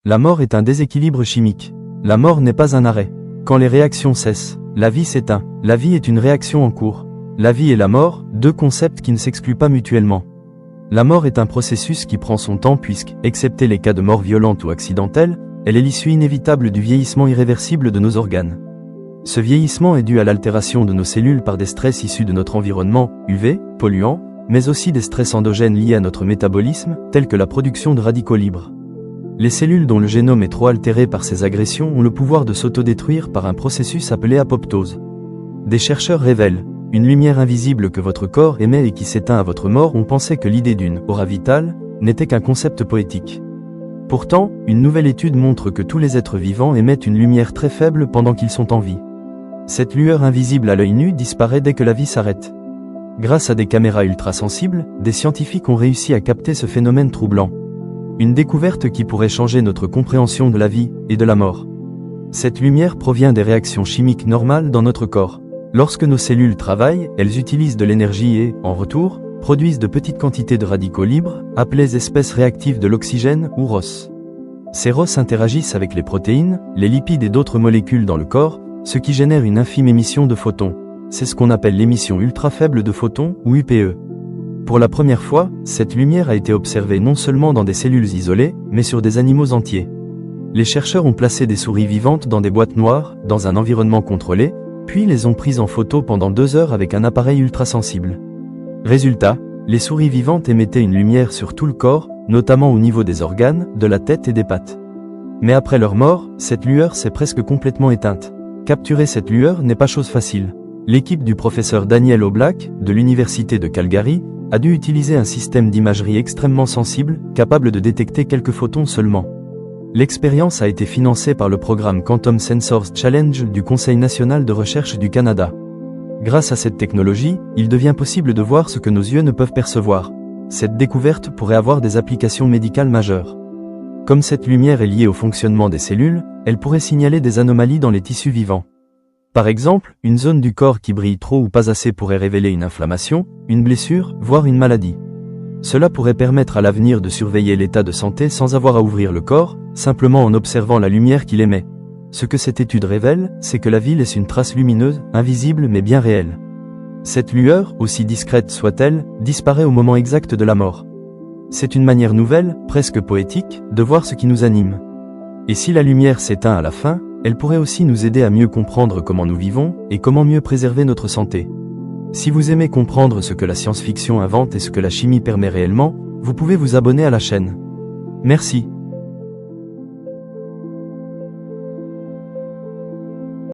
La mort est un déséquilibre chimique. La mort n'est pas un arrêt. Quand les réactions cessent, la vie s'éteint. La vie est une réaction en cours. La vie et la mort, deux concepts qui ne s'excluent pas mutuellement. La mort est un processus qui prend son temps puisque, excepté les cas de mort violente ou accidentelle, elle est l'issue inévitable du vieillissement irréversible de nos organes. Ce vieillissement est dû à l'altération de nos cellules par des stress issus de notre environnement, UV, polluants, mais aussi des stress endogènes liés à notre métabolisme, tels que la production de radicaux libres. Les cellules dont le génome est trop altéré par ces agressions ont le pouvoir de s'autodétruire par un processus appelé apoptose. Des chercheurs révèlent une lumière invisible que votre corps émet et qui s'éteint à votre mort. On pensait que l'idée d'une aura vitale n'était qu'un concept poétique. Pourtant, une nouvelle étude montre que tous les êtres vivants émettent une lumière très faible pendant qu'ils sont en vie. Cette lueur invisible à l'œil nu disparaît dès que la vie s'arrête. Grâce à des caméras ultrasensibles, des scientifiques ont réussi à capter ce phénomène troublant. Une découverte qui pourrait changer notre compréhension de la vie et de la mort. Cette lumière provient des réactions chimiques normales dans notre corps. Lorsque nos cellules travaillent, elles utilisent de l'énergie et, en retour, produisent de petites quantités de radicaux libres, appelés espèces réactives de l'oxygène ou ROS. Ces ROS interagissent avec les protéines, les lipides et d'autres molécules dans le corps, ce qui génère une infime émission de photons. C'est ce qu'on appelle l'émission ultra faible de photons, ou UPE. Pour la première fois, cette lumière a été observée non seulement dans des cellules isolées, mais sur des animaux entiers. Les chercheurs ont placé des souris vivantes dans des boîtes noires, dans un environnement contrôlé, puis les ont prises en photo pendant 2 heures avec un appareil ultrasensible. Résultat, les souris vivantes émettaient une lumière sur tout le corps, notamment au niveau des organes, de la tête et des pattes. Mais après leur mort, cette lueur s'est presque complètement éteinte. Capturer cette lueur n'est pas chose facile. L'équipe du professeur Daniel Oblak, de l'université de Calgary, a dû utiliser un système d'imagerie extrêmement sensible, capable de détecter quelques photons seulement. L'expérience a été financée par le programme Quantum Sensors Challenge du Conseil national de recherche du Canada. Grâce à cette technologie, il devient possible de voir ce que nos yeux ne peuvent percevoir. Cette découverte pourrait avoir des applications médicales majeures. Comme cette lumière est liée au fonctionnement des cellules, elle pourrait signaler des anomalies dans les tissus vivants. Par exemple, une zone du corps qui brille trop ou pas assez pourrait révéler une inflammation, une blessure, voire une maladie. Cela pourrait permettre à l'avenir de surveiller l'état de santé sans avoir à ouvrir le corps, simplement en observant la lumière qu'il émet. Ce que cette étude révèle, c'est que la vie laisse une trace lumineuse, invisible mais bien réelle. Cette lueur, aussi discrète soit-elle, disparaît au moment exact de la mort. C'est une manière nouvelle, presque poétique, de voir ce qui nous anime. Et si la lumière s'éteint à la fin, elle pourrait aussi nous aider à mieux comprendre comment nous vivons, et comment mieux préserver notre santé. Si vous aimez comprendre ce que la science-fiction invente et ce que la chimie permet réellement, vous pouvez vous abonner à la chaîne. Merci.